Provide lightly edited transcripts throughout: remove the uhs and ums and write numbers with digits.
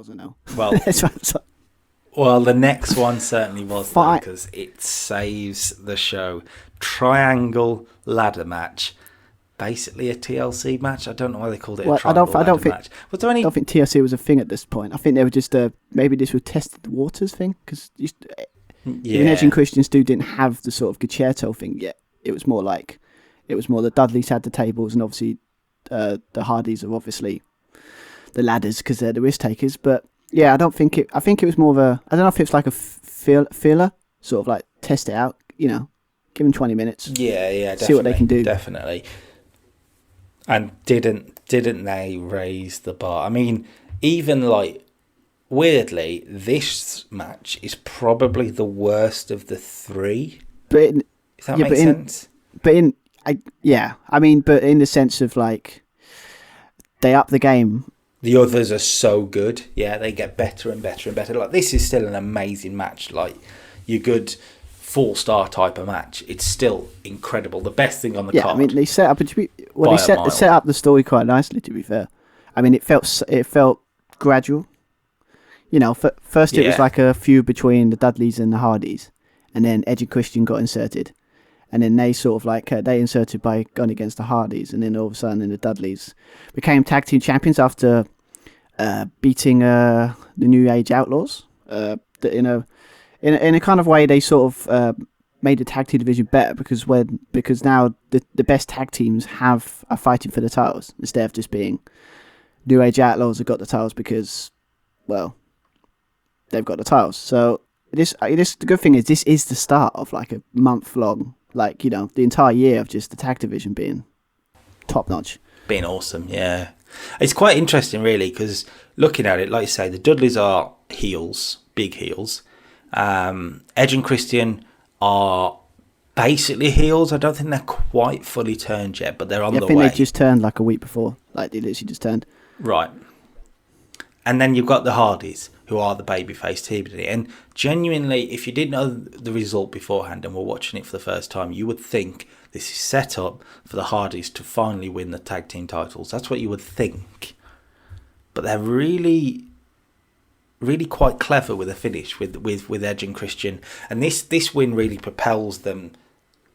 wasn't no. Well, well, the next one certainly was because it saves the show. Triangle ladder match. Basically a TLC match. I don't know why they called it a triangle ladder match. Was there any... I don't think TLC was a thing at this point. I think they were just maybe this was tested the waters thing because even Edge and Christian still didn't have the sort of concerto thing yet. It was more the Dudleys had the tables and obviously the Hardys are obviously the ladders because they're the risk takers. But yeah, I think it was more of a, I don't know if it's like a filler, sort of like test it out, you know, give them 20 minutes. Yeah, definitely. See what they can do. Definitely. And didn't they raise the bar? I mean, even like weirdly, this match is probably the worst of the three. But if that makes sense. But in the sense of like they up the game. The others are so good. Yeah, they get better and better and better. Like this is still an amazing match. Like your good 4-star type of match. It's still incredible. The best thing on the card. Yeah, I mean they set up set up the story quite nicely. To be fair, I mean it felt gradual. You know, first it was like a feud between the Dudleys and the Hardys, and then Edge and Christian got inserted, and then they sort of like they inserted by going against the Hardys, and then all of a sudden the Dudleys became tag team champions after beating the New Age Outlaws. In a kind of way, they sort of made the tag team division better because now the best tag teams are fighting for the titles instead of just being New Age Outlaws have got the titles because, well, they've got the titles. So the good thing is this is the start of like a month long, like, you know, the entire year of just the tag division being top notch, being awesome. Yeah, it's quite interesting really because looking at it, like you say, the Dudleys are heels, big heels. Edge and Christian are basically heels. I don't think they're quite fully turned yet, but they're on the way. I think they just turned like a week before. Like they literally just turned. Right. And then you've got the Hardys, who are the babyface team. And genuinely, if you didn't know the result beforehand and were watching it for the first time, you would think this is set up for the Hardys to finally win the tag team titles. That's what you would think. But they're really quite clever with a finish with Edge and Christian, and this win really propels them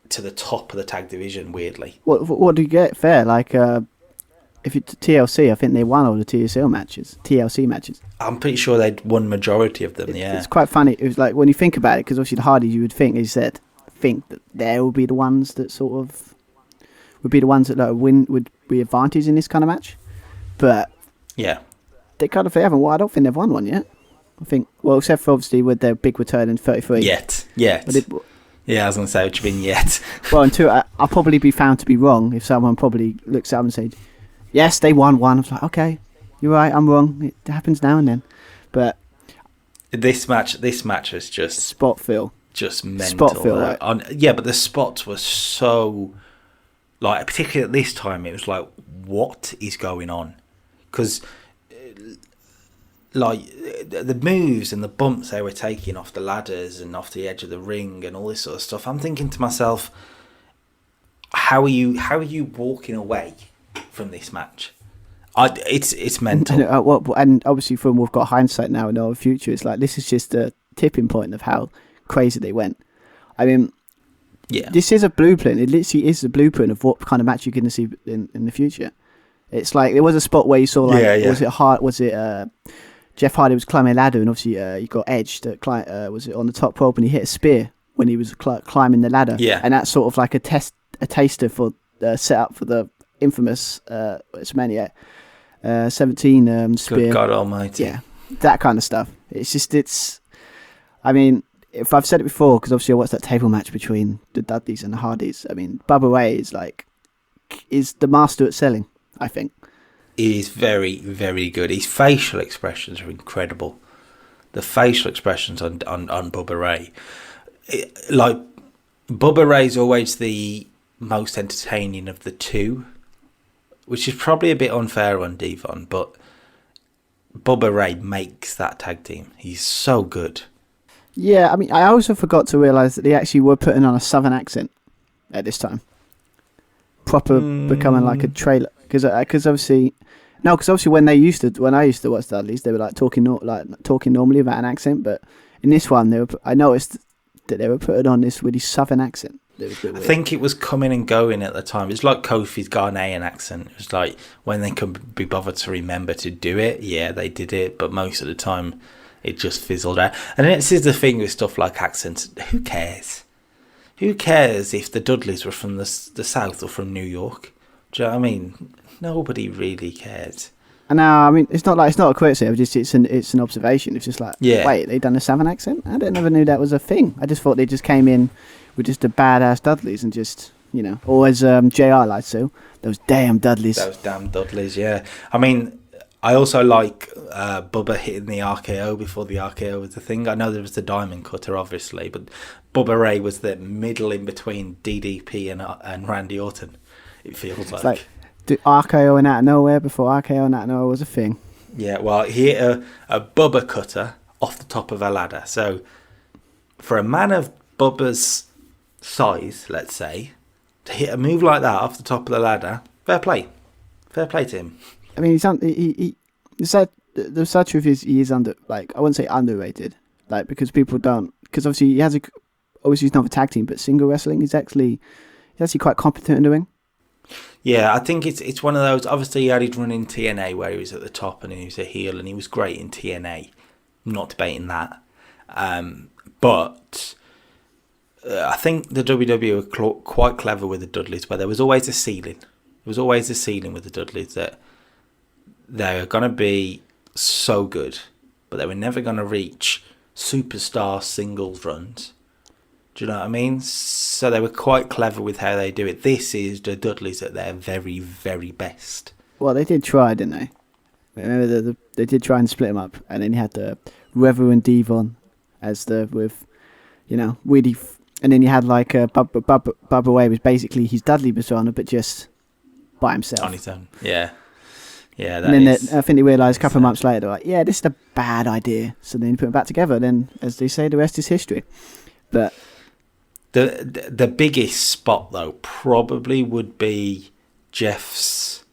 to the top of the tag division. Weirdly, what do you get? Fair, like if it's TLC, I think they won all the TLC matches. I'm pretty sure they'd won majority of them. It's quite funny. It was like when you think about it, because obviously the Hardys, you would think, as you said, that they will be the ones that sort of would be the ones that win, would be advantage in this kind of match, but yeah, they haven't. Well, I don't think they've won one yet. I think, well, except for obviously with their big return in 33. Yet. Yeah, I was going to say, what you mean yet? Well, and two, I'll probably be found to be wrong if someone probably looks at them and says, yes, they won one. I was like, okay, you're right, I'm wrong. It happens now and then. But this match is just spot feel. Just mental. Spot feel, right? But the spots were so, like, particularly at this time, it was like, what is going on? Because like the moves and the bumps they were taking off the ladders and off the edge of the ring and all this sort of stuff, I'm thinking to myself, how are you walking away from this match? It's mental. And obviously, from we've got hindsight now and our future, it's like this is just a tipping point of how crazy they went. I mean, yeah, this is a blueprint. It literally is a blueprint of what kind of match you're going to see in the future. It's like there was a spot where you saw was it Jeff Hardy was climbing a ladder, and obviously you got Edge that was it on the top rope, and he hit a spear when he was climbing the ladder. Yeah, and that's sort of like a taster for the setup for the infamous WrestleMania 17 spear. Good God Almighty! Yeah, that kind of stuff. I mean, if I've said it before, because obviously I watched that table match between the Dudleys and the Hardys. I mean, Bubba Ray is the master at selling, I think. He is very, very good. His facial expressions are incredible. The facial expressions on Bubba Ray. Like, Bubba Ray's always the most entertaining of the two, which is probably a bit unfair on Devon, but Bubba Ray makes that tag team. He's so good. Yeah, I mean, I also forgot to realise that they actually were putting on a southern accent at this time. Proper becoming like a trailer. Because obviously, No, because obviously when I used to watch Dudley's, they were like talking normally without an accent. But in this one, I noticed that they were putting on this really southern accent. I think it was coming and going at the time. It's like Kofi's Ghanaian accent. It was like when they could be bothered to remember to do it, yeah, they did it. But most of the time, it just fizzled out. And this is the thing with stuff like accents. Who cares? Who cares if the Dudleys were from the South or from New York? Do you know what I mean? Nobody really cares. And I mean, it's not a criticism. It's an observation. It's just like, wait, they done a Southern accent? I never knew that was a thing. I just thought they just came in with just the badass Dudleys and just, or as JR likes to, those damn Dudleys. Those damn Dudleys, yeah. I mean, I also like Bubba hitting the RKO before the RKO was the thing. I know there was the Diamond Cutter, obviously, but Bubba Ray was the middle in between DDP and Randy Orton, it feels like. It's like the RKO out of nowhere before RKO out of nowhere was a thing. Yeah, well, he hit a Bubba Cutter off the top of a ladder. So, for a man of Bubba's size, let's say, to hit a move like that off the top of the ladder, fair play. Fair play to him. I mean, the sad truth is he is I wouldn't say underrated, because people don't, because obviously he's not a tag team, but single wrestling he's actually quite competent in doing. Yeah, I think it's one of those. Obviously, he had his run in TNA where he was at the top and he was a heel, and he was great in TNA. I'm not debating that, but I think the WWE were quite clever with the Dudleys, where there was always a ceiling. There was always a ceiling with the Dudleys that they're going to be so good, but they were never going to reach superstar singles runs. Do you know what I mean? So they were quite clever with how they do it. This is the Dudleys at their very, very best. Well, they did try, didn't they? Remember, they did try and split them up, and then you had the Reverend Devon as really, and then you had Bubba Ray was basically his Dudley persona, but just by himself. On his own, yeah. Yeah, and then I think they realised a couple of months later, like, yeah, this is a bad idea. So then you put them back together. Then, as they say, the rest is history. But the biggest spot though probably would be Jeff's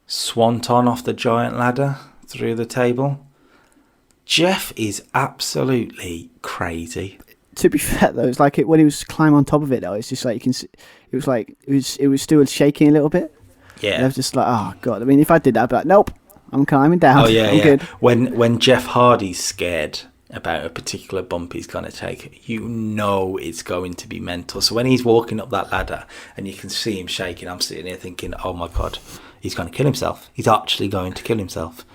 swanton off the giant ladder through the table. Jeff is absolutely crazy. To be fair though, it's like when he was climbing on top of it though, it's just like you can see, it was still shaking a little bit. Yeah. And I was just like, oh god. I mean, if I did that, I'd be like, nope, I'm climbing down. Oh yeah, I'm good. When Jeff Hardy's scared about a particular bump he's going to take, it's going to be mental. So when he's walking up that ladder and you can see him shaking, I'm sitting here thinking, oh my god, he's going to kill himself. He's actually going to kill himself.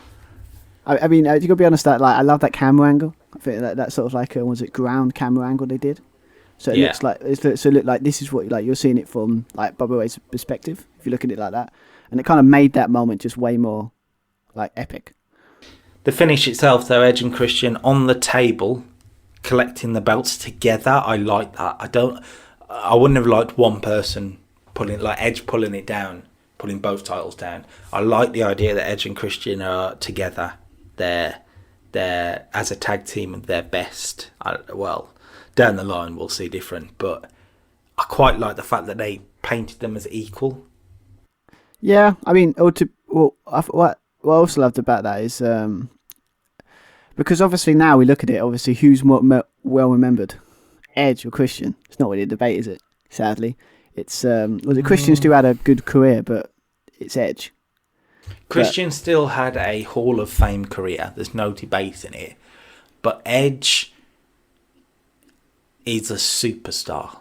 I mean, you got to be honest, I love that camera angle. I think that sort of like was it ground camera angle they did. So it looks like it looked like this is what you're seeing it from Bubba Ray's perspective. If you look at it like that, and it kind of made that moment just way more epic. The finish itself, though, Edge and Christian on the table, collecting the belts together. I like that. I wouldn't have liked one person Edge pulling it down, pulling both titles down. I like the idea that Edge and Christian are together. They're as a tag team at their best. Down the line we'll see different, but I quite like the fact that they painted them as equal. Yeah, I mean, what I also loved about that is because obviously now we look at it, obviously who's more well remembered, Edge or Christian? It's not really a debate, is it? Sadly, it's Christian still had a good career, but it's Edge. Christian still had a Hall of Fame career. There's no debate in it, but Edge is a superstar.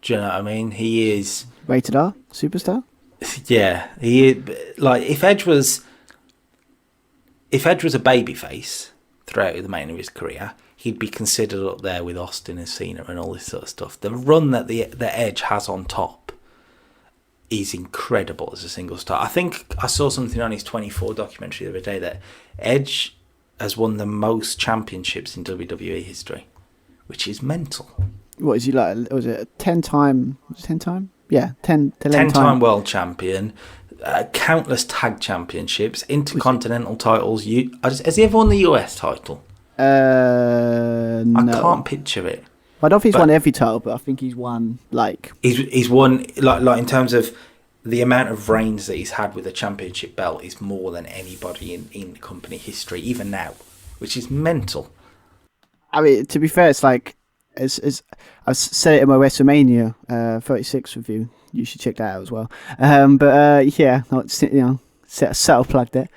Do you know what I mean? He is rated R superstar. Yeah, he is, if Edge was a babyface throughout the remainder of his career, he'd be considered up there with Austin and Cena and all this sort of stuff. The run that the Edge has on top is incredible as a single star. I think I saw something on his 24 documentary the other day that Edge has won the most championships in WWE history, which is mental. What is he like? Was it a 10-time? Yeah, 10-time world champion, countless tag championships, intercontinental titles. Has he ever won the US title? No. I can't picture it. I don't think he's won every title, but I think he's won he's won like in terms of the amount of reigns that he's had with a championship belt is more than anybody in company history, even now, which is mental. I mean, to be fair, it's like, as I've said it in my WrestleMania 36 review. You should check that out as well. Yeah, not subtle plug there.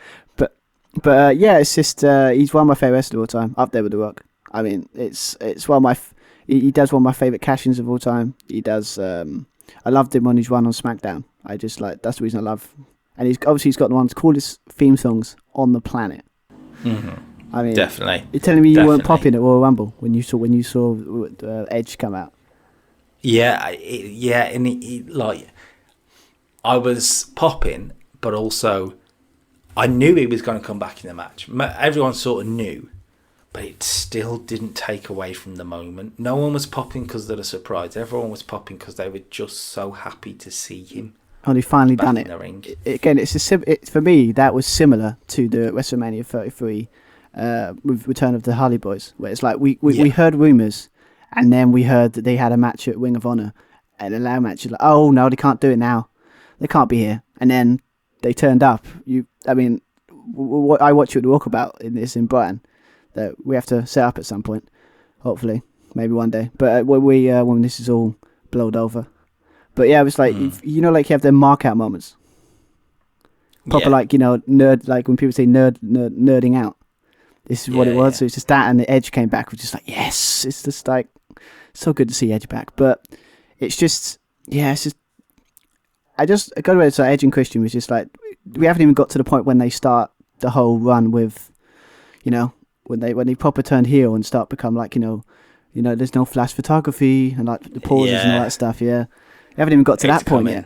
But yeah, it's just he's one of my favorite wrestlers of all time, up there with The Rock. I mean, it's one of my he does one of my favorite cash-ins of all time. He does. I loved him on his run on SmackDown. I just that's the reason I love. And he's got one of the coolest theme songs on the planet. Mm-hmm. I mean, definitely. You're telling me you weren't popping at Royal Rumble when you saw Edge come out? Yeah, and like I was popping, but also I knew he was going to come back in the match. Everyone sort of knew, but it still didn't take away from the moment. No one was popping because of the surprise. Everyone was popping because they were just so happy to see him. And he finally done it. The ring. Again, for me, that was similar to the WrestleMania 33 with Return of the Hardy Boyz, where it's like we heard rumours, and then we heard that they had a match at Ring of Honor, and a ladder match. Like, oh no, they can't do it now. They can't be here. And then they turned up. I watch you at the Walkabout in Brighton that we have to set up at some point, hopefully, maybe one day. But when this is all blowed over. But yeah, it was like you have them mark out moments. Proper nerd, like when people say nerding out. This is what it was. Yeah. So it's just that, and the Edge came back, which is like, yes, it's just like so good to see Edge back. But it's just, I got to say, Edge and Christian was just like, we haven't even got to the point when they start the whole run with, when they proper turn heel and start become like, there's no flash photography and like the pauses and all that stuff. Yeah, we haven't even got to that point yet.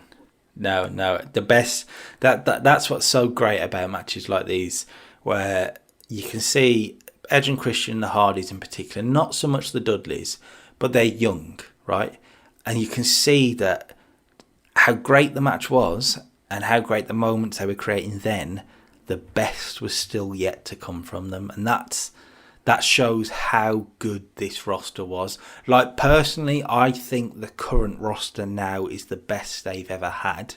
No, the best that's what's so great about matches like these, where you can see Edge and Christian, the Hardys in particular, not so much the Dudleys, but they're young, right? And you can see that how great the match was and how great the moments they were creating then, the best was still yet to come from them. And that shows how good this roster was. Like, personally, I think the current roster now is the best they've ever had.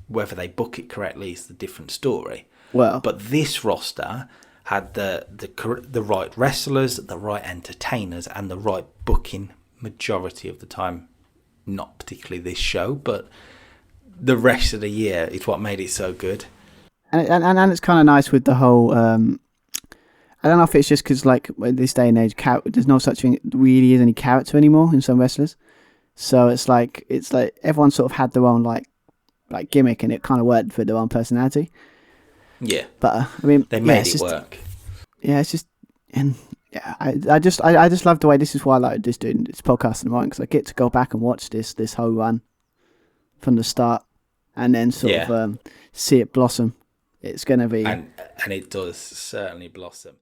Whether they book it correctly is the different story. Well, but this roster had the right wrestlers, the right entertainers, and the right booking majority of the time. Not particularly this show, but the rest of the year is what made it so good. And it's kind of nice with the whole. I don't know if it's just because, like, in this day and age, there's no such thing really as any character anymore in some wrestlers. So it's like everyone sort of had their own like gimmick, and it kind of worked for their own personality. Yeah, but I mean, they made it work. Yeah, it's just, and yeah, I just love the way. This is why I like just doing this podcast in the morning, because I get to go back and watch this whole run from the start, and then sort of see it blossom. It's going to be, and it does certainly blossom.